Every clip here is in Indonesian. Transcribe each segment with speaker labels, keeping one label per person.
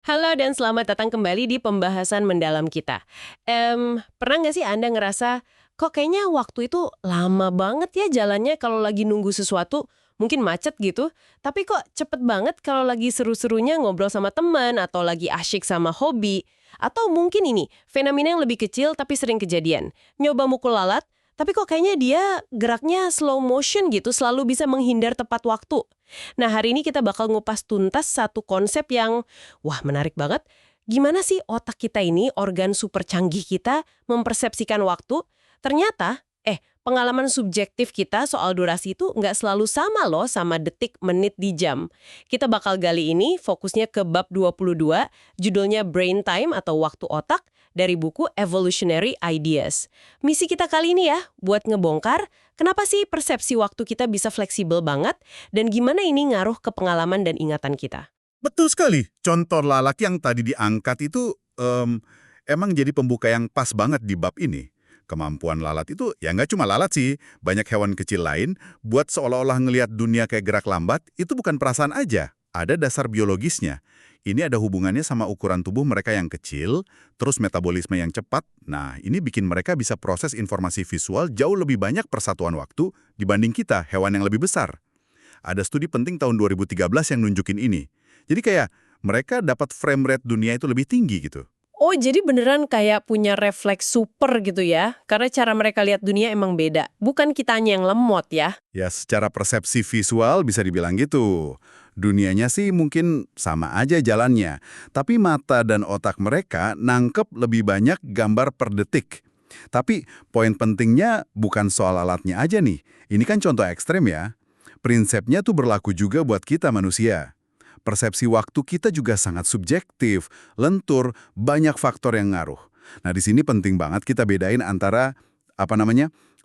Speaker 1: Halo dan selamat datang kembali di pembahasan mendalam kita. Pernah nggak sih Anda ngerasa, kok kayaknya waktu itu lama banget ya jalannya kalau lagi nunggu sesuatu, mungkin macet gitu, tapi kok cepet banget kalau lagi seru-serunya ngobrol sama teman atau lagi asyik sama hobi. Atau mungkin ini, fenomena yang lebih kecil tapi sering kejadian. Nyoba mukul lalat, tapi kok kayaknya dia geraknya slow motion gitu, selalu bisa menghindar tepat waktu. Nah, hari ini kita bakal ngupas tuntas satu konsep yang, wah menarik banget. Gimana sih otak kita ini, organ super canggih kita, mempersepsikan waktu? Ternyata, pengalaman subjektif kita soal durasi itu nggak selalu sama loh sama detik, menit, di jam. Kita bakal gali ini fokusnya ke bab 22, judulnya Brain Time atau Waktu Otak, dari buku Evolutionary Ideas. Misi kita kali ini ya, buat ngebongkar kenapa sih persepsi waktu kita bisa fleksibel banget, dan gimana ini ngaruh ke pengalaman dan ingatan kita.
Speaker 2: Betul sekali. Contoh lalat yang tadi diangkat itu emang jadi pembuka yang pas banget di bab ini. Kemampuan lalat itu ya nggak cuma lalat sih, banyak hewan kecil lain buat seolah-olah ngelihat dunia kayak gerak lambat, itu bukan perasaan aja, ada dasar biologisnya. Ini ada hubungannya sama ukuran tubuh mereka yang kecil, terus metabolisme yang cepat. Nah, ini bikin mereka bisa proses informasi visual jauh lebih banyak persatuan waktu dibanding kita, hewan yang lebih besar. Ada studi penting tahun 2013 yang nunjukin ini. Jadi kayak mereka dapat frame rate dunia itu lebih tinggi gitu.
Speaker 1: Oh, jadi beneran kayak punya refleks super gitu ya? Karena cara mereka lihat dunia emang beda. Bukan kitanya yang lemot ya?
Speaker 2: Ya secara persepsi visual bisa dibilang gitu. Dunianya sih mungkin sama aja jalannya. Tapi mata dan otak mereka nangkep lebih banyak gambar per detik. Tapi poin pentingnya bukan soal alatnya aja nih. Ini kan contoh ekstrem ya. Prinsipnya tuh berlaku juga buat kita manusia. Persepsi waktu kita juga sangat subjektif, lentur, banyak faktor yang ngaruh. Nah, di sini penting banget kita bedain antara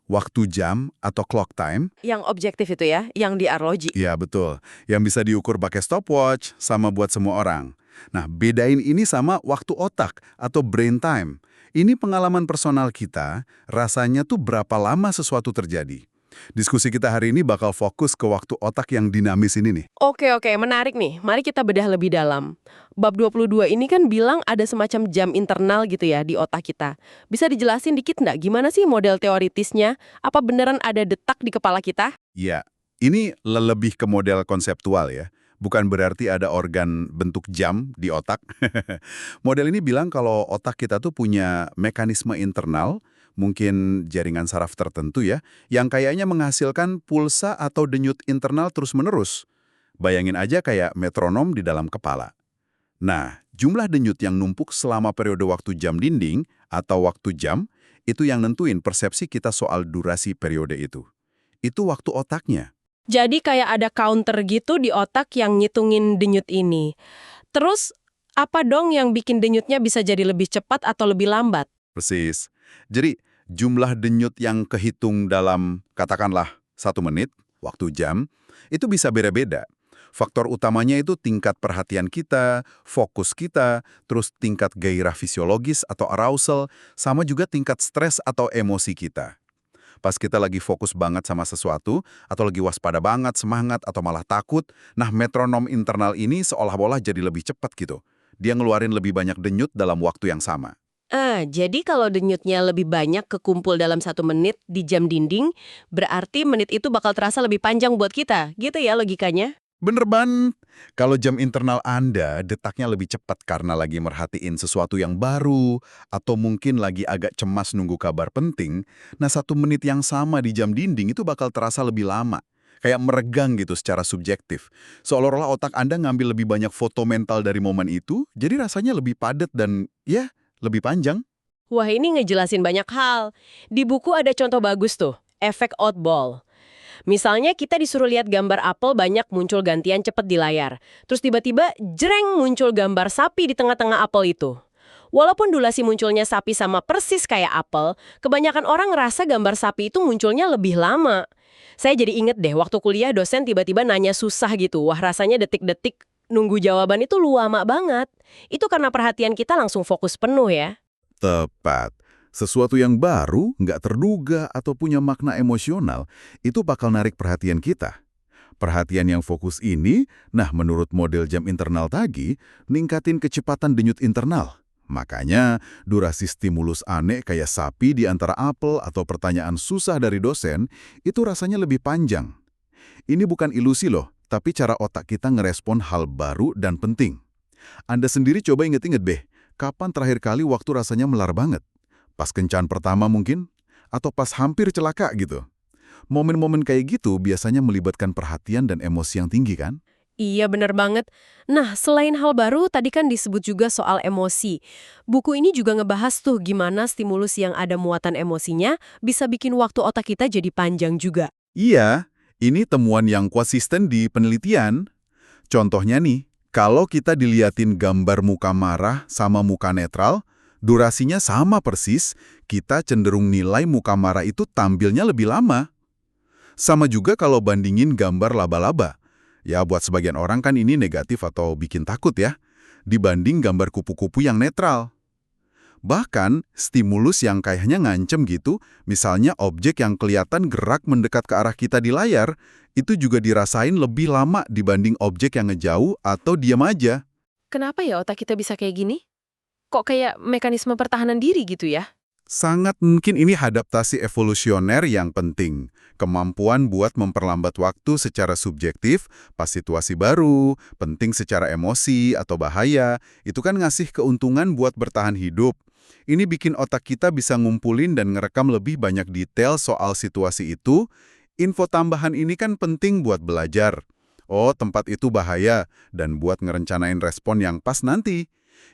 Speaker 2: waktu jam atau clock time.
Speaker 1: Yang objektif itu ya? Yang di arloji.
Speaker 2: Ya, betul. Yang bisa diukur pakai stopwatch sama buat semua orang. Nah, bedain ini sama waktu otak atau brain time. Ini pengalaman personal kita, rasanya tuh berapa lama sesuatu terjadi. Diskusi kita hari ini bakal fokus ke waktu otak yang dinamis ini nih.
Speaker 1: Oke, menarik nih. Mari kita bedah lebih dalam. Bab 22 ini kan bilang ada semacam jam internal gitu ya di otak kita. Bisa dijelasin dikit nggak gimana sih model teoritisnya? Apa beneran ada detak di kepala kita?
Speaker 2: Ya, ini lebih ke model konseptual ya. Bukan berarti ada organ bentuk jam di otak. Model ini bilang kalau otak kita tuh punya mekanisme internal, mungkin jaringan saraf tertentu ya, yang kayaknya menghasilkan pulsa atau denyut internal terus-menerus. Bayangin aja kayak metronom di dalam kepala. Nah, jumlah denyut yang numpuk selama periode waktu jam dinding atau waktu jam, itu yang nentuin persepsi kita soal durasi periode itu. Itu waktu otaknya.
Speaker 1: Jadi kayak ada counter gitu di otak yang ngitungin denyut ini. Terus, apa dong yang bikin denyutnya bisa jadi lebih cepat atau lebih lambat?
Speaker 2: Persis. Jadi, jumlah denyut yang kehitung dalam, katakanlah, 1 menit, waktu jam, itu bisa beda-beda. Faktor utamanya itu tingkat perhatian kita, fokus kita, terus tingkat gairah fisiologis atau arousal, sama juga tingkat stres atau emosi kita. Pas kita lagi fokus banget sama sesuatu, atau lagi waspada banget, semangat, atau malah takut, nah metronom internal ini seolah-olah jadi lebih cepat gitu. Dia ngeluarin lebih banyak denyut dalam waktu yang sama.
Speaker 1: Jadi kalau denyutnya lebih banyak kekumpul dalam 1 menit di jam dinding, berarti menit itu bakal terasa lebih panjang buat kita. Gitu ya logikanya?
Speaker 2: Bener banget. Kalau jam internal Anda detaknya lebih cepat karena lagi merhatiin sesuatu yang baru, atau mungkin lagi agak cemas nunggu kabar penting, nah 1 menit yang sama di jam dinding itu bakal terasa lebih lama. Kayak meregang gitu secara subjektif. Seolah-olah otak Anda ngambil lebih banyak foto mental dari momen itu, jadi rasanya lebih padat dan ya, lebih panjang.
Speaker 1: Wah, ini ngejelasin banyak hal. Di buku ada contoh bagus tuh, efek oddball. Misalnya kita disuruh lihat gambar apel banyak muncul gantian cepet di layar. Terus tiba-tiba jreng muncul gambar sapi di tengah-tengah apel itu. Walaupun durasi munculnya sapi sama persis kayak apel, kebanyakan orang ngerasa gambar sapi itu munculnya lebih lama. Saya jadi inget deh waktu kuliah dosen tiba-tiba nanya susah gitu. Wah, rasanya detik-detik nunggu jawaban itu lama banget. Itu karena perhatian kita langsung fokus penuh ya.
Speaker 2: Tepat. Sesuatu yang baru, nggak terduga, atau punya makna emosional, itu bakal narik perhatian kita. Perhatian yang fokus ini, nah menurut model jam internal tadi, ningkatin kecepatan denyut internal. Makanya, durasi stimulus aneh kayak sapi di antara apel atau pertanyaan susah dari dosen, itu rasanya lebih panjang. Ini bukan ilusi loh, tapi cara otak kita ngerespon hal baru dan penting. Anda sendiri coba inget-inget deh, kapan terakhir kali waktu rasanya melar banget? Pas kencan pertama mungkin? Atau pas hampir celaka gitu? Momen-momen kayak gitu biasanya melibatkan perhatian dan emosi yang tinggi kan?
Speaker 1: Iya, bener banget. Nah, selain hal baru, tadi kan disebut juga soal emosi. Buku ini juga ngebahas tuh gimana stimulus yang ada muatan emosinya bisa bikin waktu otak kita jadi panjang juga.
Speaker 2: Iya, ini temuan yang konsisten di penelitian. Contohnya nih, kalau kita diliatin gambar muka marah sama muka netral, durasinya sama persis, kita cenderung nilai muka marah itu tampilnya lebih lama. Sama juga kalau bandingin gambar laba-laba. Ya, buat sebagian orang kan ini negatif atau bikin takut ya, dibanding gambar kupu-kupu yang netral. Bahkan, stimulus yang kayaknya ngancem gitu, misalnya objek yang kelihatan gerak mendekat ke arah kita di layar, itu juga dirasain lebih lama dibanding objek yang ngejauh atau diam aja.
Speaker 1: Kenapa ya otak kita bisa kayak gini? Kok kayak mekanisme pertahanan diri gitu ya?
Speaker 2: Sangat mungkin ini adaptasi evolusioner yang penting. Kemampuan buat memperlambat waktu secara subjektif, pas situasi baru, penting secara emosi atau bahaya, itu kan ngasih keuntungan buat bertahan hidup. Ini bikin otak kita bisa ngumpulin dan ngerekam lebih banyak detail soal situasi itu. Info tambahan ini kan penting buat belajar. Oh, tempat itu bahaya, dan buat ngerencanain respon yang pas nanti.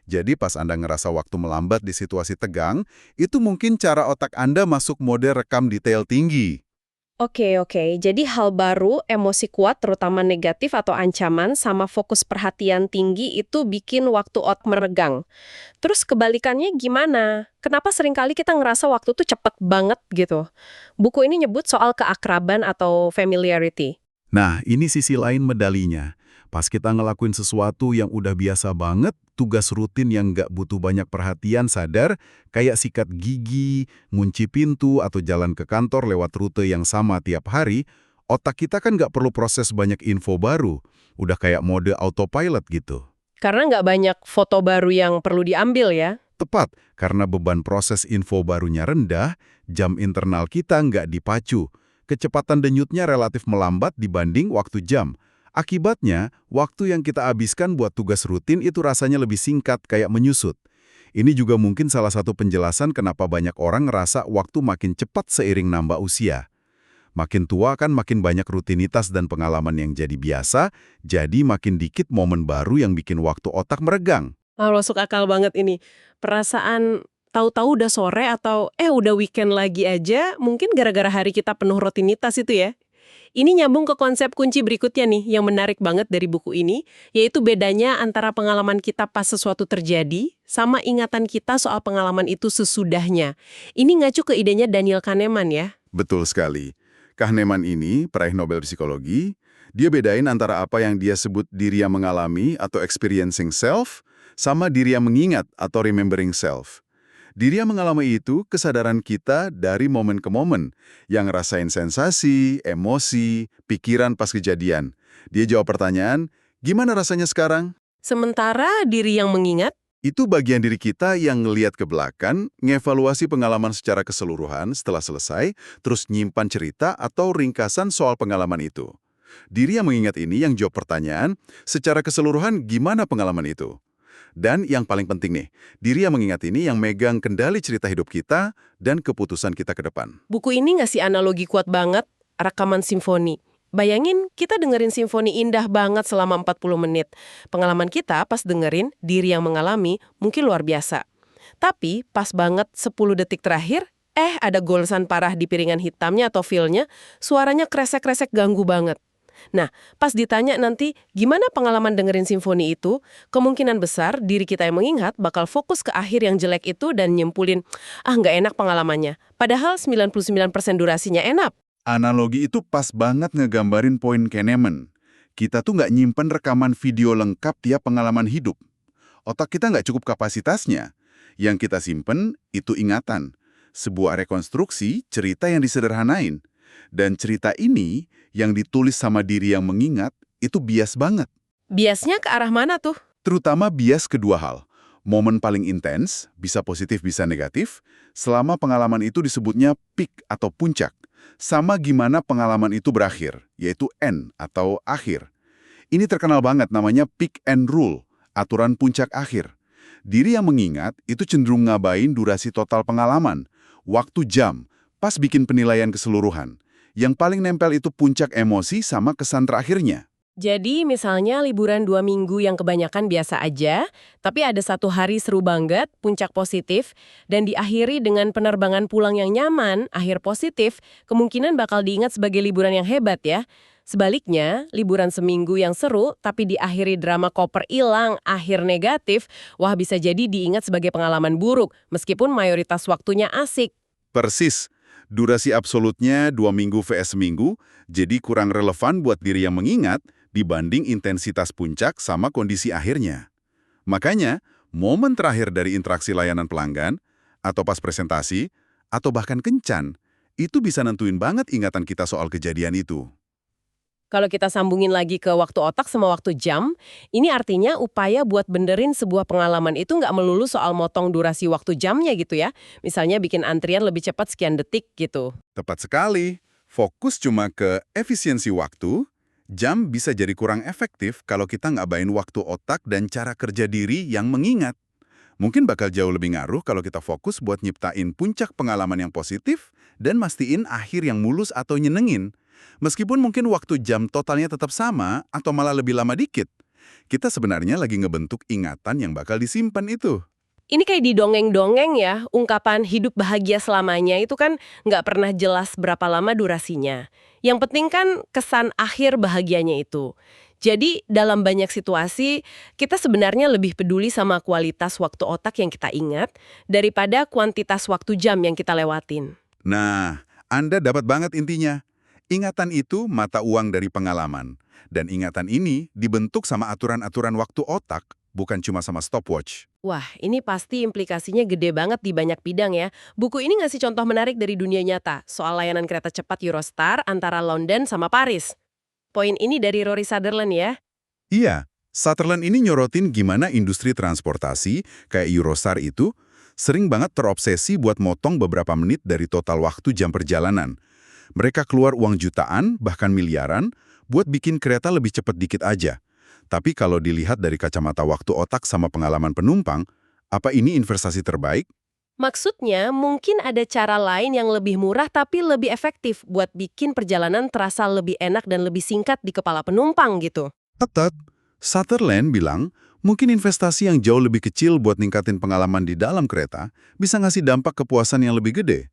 Speaker 2: Jadi pas Anda ngerasa waktu melambat di situasi tegang, itu mungkin cara otak Anda masuk mode rekam detail tinggi.
Speaker 1: Oke. Jadi hal baru, emosi kuat, terutama negatif atau ancaman, sama fokus perhatian tinggi itu bikin waktu otak meregang. Terus kebalikannya gimana? Kenapa seringkali kita ngerasa waktu tuh cepet banget gitu? Buku ini nyebut soal keakraban atau familiarity.
Speaker 2: Nah, ini sisi lain medalinya. Pas kita ngelakuin sesuatu yang udah biasa banget, tugas rutin yang nggak butuh banyak perhatian sadar, kayak sikat gigi, ngunci pintu, atau jalan ke kantor lewat rute yang sama tiap hari, otak kita kan nggak perlu proses banyak info baru. Udah kayak mode autopilot gitu.
Speaker 1: Karena nggak banyak foto baru yang perlu diambil ya.
Speaker 2: Tepat, karena beban proses info barunya rendah, jam internal kita nggak dipacu. Kecepatan denyutnya relatif melambat dibanding waktu jam. Akibatnya, waktu yang kita habiskan buat tugas rutin itu rasanya lebih singkat, kayak menyusut. Ini juga mungkin salah satu penjelasan kenapa banyak orang ngerasa waktu makin cepat seiring nambah usia. Makin tua kan makin banyak rutinitas dan pengalaman yang jadi biasa, jadi makin dikit momen baru yang bikin waktu otak meregang.
Speaker 1: Masuk akal banget ini. Perasaan tahu-tahu udah sore atau udah weekend lagi aja, mungkin gara-gara hari kita penuh rutinitas itu ya. Ini nyambung ke konsep kunci berikutnya nih, yang menarik banget dari buku ini, yaitu bedanya antara pengalaman kita pas sesuatu terjadi, sama ingatan kita soal pengalaman itu sesudahnya. Ini ngacu ke idenya Daniel Kahneman ya.
Speaker 2: Betul sekali. Kahneman ini, peraih Nobel Psikologi, dia bedain antara apa yang dia sebut diri yang mengalami atau experiencing self, sama diri yang mengingat atau remembering self. Diri yang mengalami itu kesadaran kita dari momen ke momen, yang ngerasain sensasi, emosi, pikiran pas kejadian. Dia jawab pertanyaan, gimana rasanya sekarang?
Speaker 1: Sementara diri yang mengingat,
Speaker 2: Itu bagian diri kita yang ngeliat ke belakang, ngevaluasi pengalaman secara keseluruhan setelah selesai, terus nyimpan cerita atau ringkasan soal pengalaman itu. Diri yang mengingat ini yang jawab pertanyaan, secara keseluruhan gimana pengalaman itu? Dan yang paling penting nih, diri yang mengingat ini yang megang kendali cerita hidup kita dan keputusan kita ke depan.
Speaker 1: buku ini ngasih analogi kuat banget, rekaman simfoni. Bayangin, kita dengerin simfoni indah banget selama 40 menit. Pengalaman kita pas dengerin, diri yang mengalami, mungkin luar biasa. Tapi pas banget 10 detik terakhir, ada golesan parah di piringan hitamnya atau feel-nya, suaranya kresek-kresek ganggu banget. Nah, pas ditanya nanti gimana pengalaman dengerin simfoni itu, kemungkinan besar diri kita yang mengingat bakal fokus ke akhir yang jelek itu dan nyimpulin, nggak enak pengalamannya. Padahal 99% durasinya enak.
Speaker 2: Analogi itu pas banget ngegambarin poin Kahneman. Kita tuh nggak nyimpen rekaman video lengkap tiap pengalaman hidup. Otak kita nggak cukup kapasitasnya. Yang kita simpen itu ingatan. Sebuah rekonstruksi cerita yang disederhanain. Dan cerita ini yang ditulis sama diri yang mengingat itu bias banget.
Speaker 1: Biasnya ke arah mana tuh?
Speaker 2: Terutama bias kedua hal. Momen paling intens, bisa positif bisa negatif, selama pengalaman itu disebutnya peak atau puncak. Sama gimana pengalaman itu berakhir, yaitu end atau akhir. Ini terkenal banget namanya peak end rule, aturan puncak akhir. Diri yang mengingat itu cenderung ngabain durasi total pengalaman, waktu jam, pas bikin penilaian keseluruhan. Yang paling nempel itu puncak emosi sama kesan terakhirnya.
Speaker 1: Jadi misalnya liburan 2 minggu yang kebanyakan biasa aja, tapi ada 1 hari seru banget, puncak positif, dan diakhiri dengan penerbangan pulang yang nyaman, akhir positif, kemungkinan bakal diingat sebagai liburan yang hebat ya. Sebaliknya, liburan seminggu yang seru, tapi diakhiri drama koper hilang, akhir negatif, wah bisa jadi diingat sebagai pengalaman buruk, meskipun mayoritas waktunya asik.
Speaker 2: Persis, durasi absolutnya 2 minggu vs seminggu, jadi kurang relevan buat diri yang mengingat dibanding intensitas puncak sama kondisi akhirnya. Makanya, momen terakhir dari interaksi layanan pelanggan, atau pas presentasi, atau bahkan kencan, itu bisa nentuin banget ingatan kita soal kejadian itu.
Speaker 1: Kalau kita sambungin lagi ke waktu otak sama waktu jam, ini artinya upaya buat benerin sebuah pengalaman itu nggak melulu soal motong durasi waktu jamnya gitu ya. Misalnya bikin antrian lebih cepat sekian detik gitu.
Speaker 2: Tepat sekali, fokus cuma ke efisiensi waktu, jam bisa jadi kurang efektif kalau kita ngabain waktu otak dan cara kerja diri yang mengingat. Mungkin bakal jauh lebih ngaruh kalau kita fokus buat nyiptain puncak pengalaman yang positif dan mastiin akhir yang mulus atau nyenengin. Meskipun mungkin waktu jam totalnya tetap sama atau malah lebih lama dikit, kita sebenarnya lagi ngebentuk ingatan yang bakal disimpan itu.
Speaker 1: Ini kayak di dongeng-dongeng ya, ungkapan hidup bahagia selamanya itu kan nggak pernah jelas berapa lama durasinya. Yang penting kan kesan akhir bahagianya itu. Jadi dalam banyak situasi, kita sebenarnya lebih peduli sama kualitas waktu otak yang kita ingat daripada kuantitas waktu jam yang kita lewatin.
Speaker 2: Nah, Anda dapat banget intinya. Ingatan itu mata uang dari pengalaman. Dan ingatan ini dibentuk sama aturan-aturan waktu otak, bukan cuma sama stopwatch.
Speaker 1: Wah, ini pasti implikasinya gede banget di banyak bidang ya. Buku ini ngasih contoh menarik dari dunia nyata soal layanan kereta cepat Eurostar antara London sama Paris. Poin ini dari Rory Sutherland ya.
Speaker 2: Iya, Sutherland ini nyorotin gimana industri transportasi, kayak Eurostar itu, sering banget terobsesi buat motong beberapa menit dari total waktu jam perjalanan. Mereka keluar uang jutaan, bahkan miliaran, buat bikin kereta lebih cepat dikit aja. Tapi kalau dilihat dari kacamata waktu otak sama pengalaman penumpang, apa ini investasi terbaik?
Speaker 1: Maksudnya, mungkin ada cara lain yang lebih murah tapi lebih efektif buat bikin perjalanan terasa lebih enak dan lebih singkat di kepala penumpang gitu.
Speaker 2: Tepat. Sutherland bilang, mungkin investasi yang jauh lebih kecil buat ningkatin pengalaman di dalam kereta bisa ngasih dampak kepuasan yang lebih gede.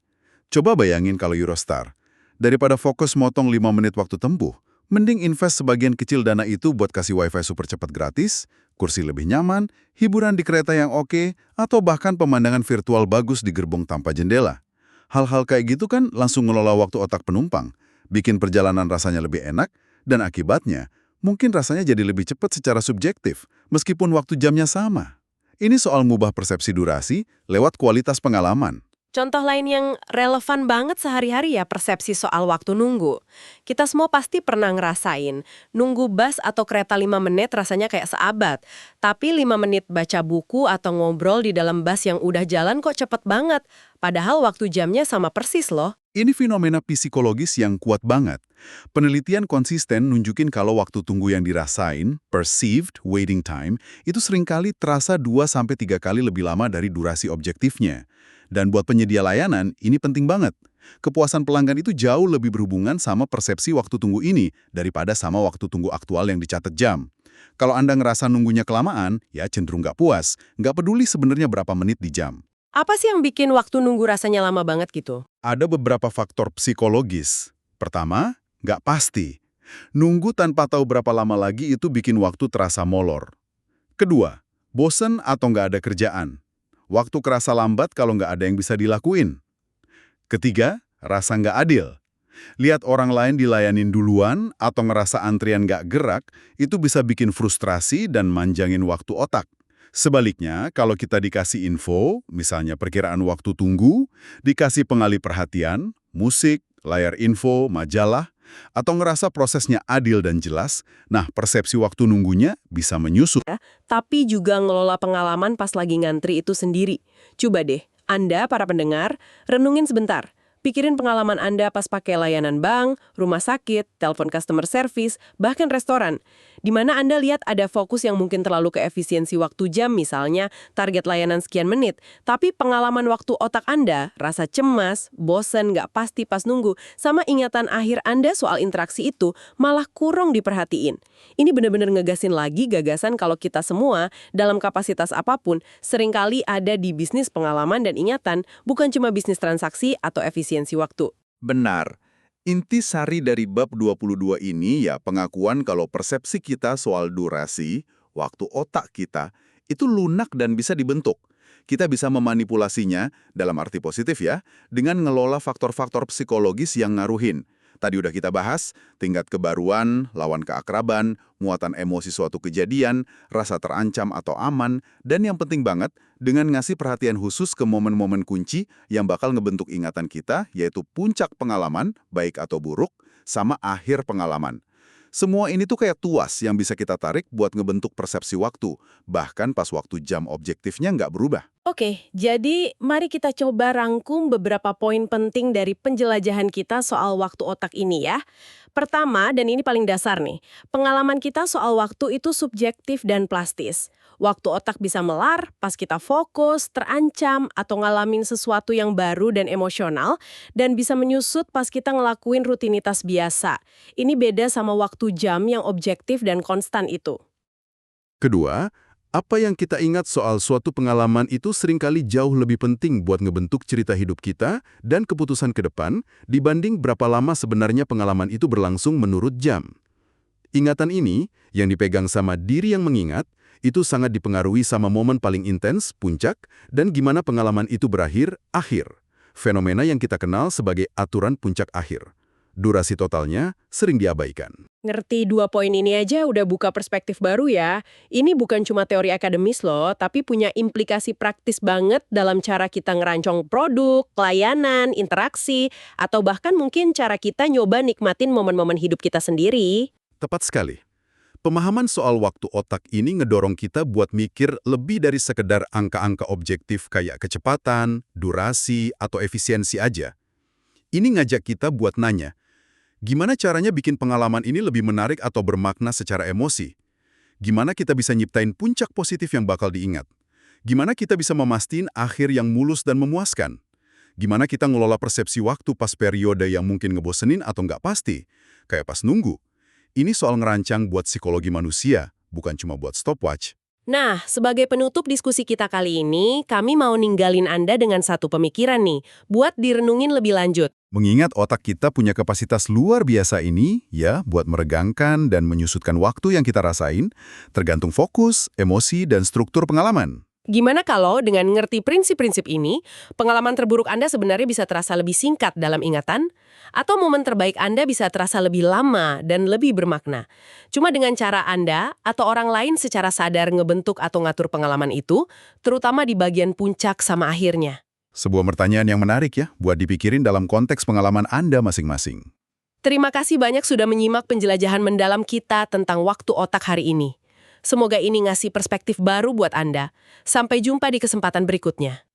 Speaker 2: Coba bayangin kalau Eurostar. Daripada fokus motong 5 menit waktu tempuh, mending invest sebagian kecil dana itu buat kasih wifi super cepat gratis, kursi lebih nyaman, hiburan di kereta yang oke, atau bahkan pemandangan virtual bagus di gerbong tanpa jendela. Hal-hal kayak gitu kan langsung ngelola waktu otak penumpang, bikin perjalanan rasanya lebih enak, dan akibatnya mungkin rasanya jadi lebih cepat secara subjektif, meskipun waktu jamnya sama. Ini soal ngubah persepsi durasi lewat kualitas pengalaman.
Speaker 1: Contoh lain yang relevan banget sehari-hari ya persepsi soal waktu nunggu. Kita semua pasti pernah ngerasain, nunggu bus atau kereta 5 menit rasanya kayak seabad. Tapi 5 menit baca buku atau ngobrol di dalam bus yang udah jalan kok cepet banget. Padahal waktu jamnya sama persis loh.
Speaker 2: Ini fenomena psikologis yang kuat banget. Penelitian konsisten nunjukin kalau waktu tunggu yang dirasain, perceived waiting time, itu seringkali terasa 2-3 kali lebih lama dari durasi objektifnya. Dan buat penyedia layanan, ini penting banget. Kepuasan pelanggan itu jauh lebih berhubungan sama persepsi waktu tunggu ini daripada sama waktu tunggu aktual yang dicatat jam. Kalau Anda ngerasa nunggunya kelamaan, ya cenderung nggak puas, nggak peduli sebenarnya berapa menit di jam.
Speaker 1: Apa sih yang bikin waktu nunggu rasanya lama banget gitu?
Speaker 2: Ada beberapa faktor psikologis. Pertama, nggak pasti. Nunggu tanpa tahu berapa lama lagi itu bikin waktu terasa molor. Kedua, bosen atau nggak ada kerjaan. Waktu kerasa lambat kalau nggak ada yang bisa dilakuin. Ketiga, rasa nggak adil. Lihat orang lain dilayanin duluan atau ngerasa antrian nggak gerak, itu bisa bikin frustrasi dan manjangin waktu otak. Sebaliknya, kalau kita dikasih info, misalnya perkiraan waktu tunggu, dikasih pengalih perhatian, musik, layar info, majalah, atau ngerasa prosesnya adil dan jelas, nah persepsi waktu nunggunya bisa menyusut.
Speaker 1: Tapi juga ngelola pengalaman pas lagi ngantri itu sendiri. Coba deh, Anda para pendengar, renungin sebentar. Pikirin pengalaman Anda pas pakai layanan bank, rumah sakit, telepon customer service, bahkan restoran. Di mana Anda lihat ada fokus yang mungkin terlalu ke efisiensi waktu jam misalnya, target layanan sekian menit. Tapi pengalaman waktu otak Anda, rasa cemas, bosen, nggak pasti pas nunggu, sama ingatan akhir Anda soal interaksi itu malah kurang diperhatiin. Ini benar-benar ngegasin lagi gagasan kalau kita semua, dalam kapasitas apapun, seringkali ada di bisnis pengalaman dan ingatan, bukan cuma bisnis transaksi atau efisiensi waktu.
Speaker 2: Benar. Inti sari dari bab 22 ini ya pengakuan kalau persepsi kita soal durasi, waktu otak kita, itu lunak dan bisa dibentuk. Kita bisa memanipulasinya, dalam arti positif ya, dengan ngelola faktor-faktor psikologis yang ngaruhin. Tadi udah kita bahas, tingkat kebaruan, lawan keakraban, muatan emosi suatu kejadian, rasa terancam atau aman, dan yang penting banget, dengan ngasih perhatian khusus ke momen-momen kunci yang bakal ngebentuk ingatan kita, yaitu puncak pengalaman, baik atau buruk, sama akhir pengalaman. Semua ini tuh kayak tuas yang bisa kita tarik buat ngebentuk persepsi waktu, bahkan pas waktu jam objektifnya nggak berubah.
Speaker 1: Oke, jadi mari kita coba rangkum beberapa poin penting dari penjelajahan kita soal waktu otak ini ya. Pertama, dan ini paling dasar nih, pengalaman kita soal waktu itu subjektif dan plastis. Waktu otak bisa melar pas kita fokus, terancam, atau ngalamin sesuatu yang baru dan emosional, dan bisa menyusut pas kita ngelakuin rutinitas biasa. Ini beda sama waktu jam yang objektif dan konstan itu.
Speaker 2: Kedua, apa yang kita ingat soal suatu pengalaman itu seringkali jauh lebih penting buat ngebentuk cerita hidup kita dan keputusan ke depan dibanding berapa lama sebenarnya pengalaman itu berlangsung menurut jam. Ingatan ini, yang dipegang sama diri yang mengingat, itu sangat dipengaruhi sama momen paling intens, puncak, dan gimana pengalaman itu berakhir, akhir. Fenomena yang kita kenal sebagai aturan puncak akhir. Durasi totalnya sering diabaikan.
Speaker 1: Ngerti 2 poin ini aja udah buka perspektif baru ya. Ini bukan cuma teori akademis loh, tapi punya implikasi praktis banget dalam cara kita ngerancang produk, layanan, interaksi, atau bahkan mungkin cara kita nyoba nikmatin momen-momen hidup kita sendiri.
Speaker 2: Tepat sekali. Pemahaman soal waktu otak ini ngedorong kita buat mikir lebih dari sekedar angka-angka objektif kayak kecepatan, durasi, atau efisiensi aja. Ini ngajak kita buat nanya, gimana caranya bikin pengalaman ini lebih menarik atau bermakna secara emosi? Gimana kita bisa nyiptain puncak positif yang bakal diingat? Gimana kita bisa memastiin akhir yang mulus dan memuaskan? Gimana kita ngelola persepsi waktu pas periode yang mungkin ngebosenin atau nggak pasti? Kayak pas nunggu. Ini soal ngerancang buat psikologi manusia, bukan cuma buat stopwatch.
Speaker 1: Nah, sebagai penutup diskusi kita kali ini, kami mau ninggalin Anda dengan satu pemikiran nih, buat direnungin lebih lanjut.
Speaker 2: Mengingat otak kita punya kapasitas luar biasa ini, ya, buat meregangkan dan menyusutkan waktu yang kita rasain, tergantung fokus, emosi, dan struktur pengalaman.
Speaker 1: Gimana kalau dengan ngerti prinsip-prinsip ini, pengalaman terburuk Anda sebenarnya bisa terasa lebih singkat dalam ingatan? Atau momen terbaik Anda bisa terasa lebih lama dan lebih bermakna? Cuma dengan cara Anda atau orang lain secara sadar ngebentuk atau ngatur pengalaman itu, terutama di bagian puncak sama akhirnya.
Speaker 2: Sebuah pertanyaan yang menarik ya, buat dipikirin dalam konteks pengalaman Anda masing-masing.
Speaker 1: Terima kasih banyak sudah menyimak penjelajahan mendalam kita tentang waktu otak hari ini. Semoga ini ngasih perspektif baru buat Anda. Sampai jumpa di kesempatan berikutnya.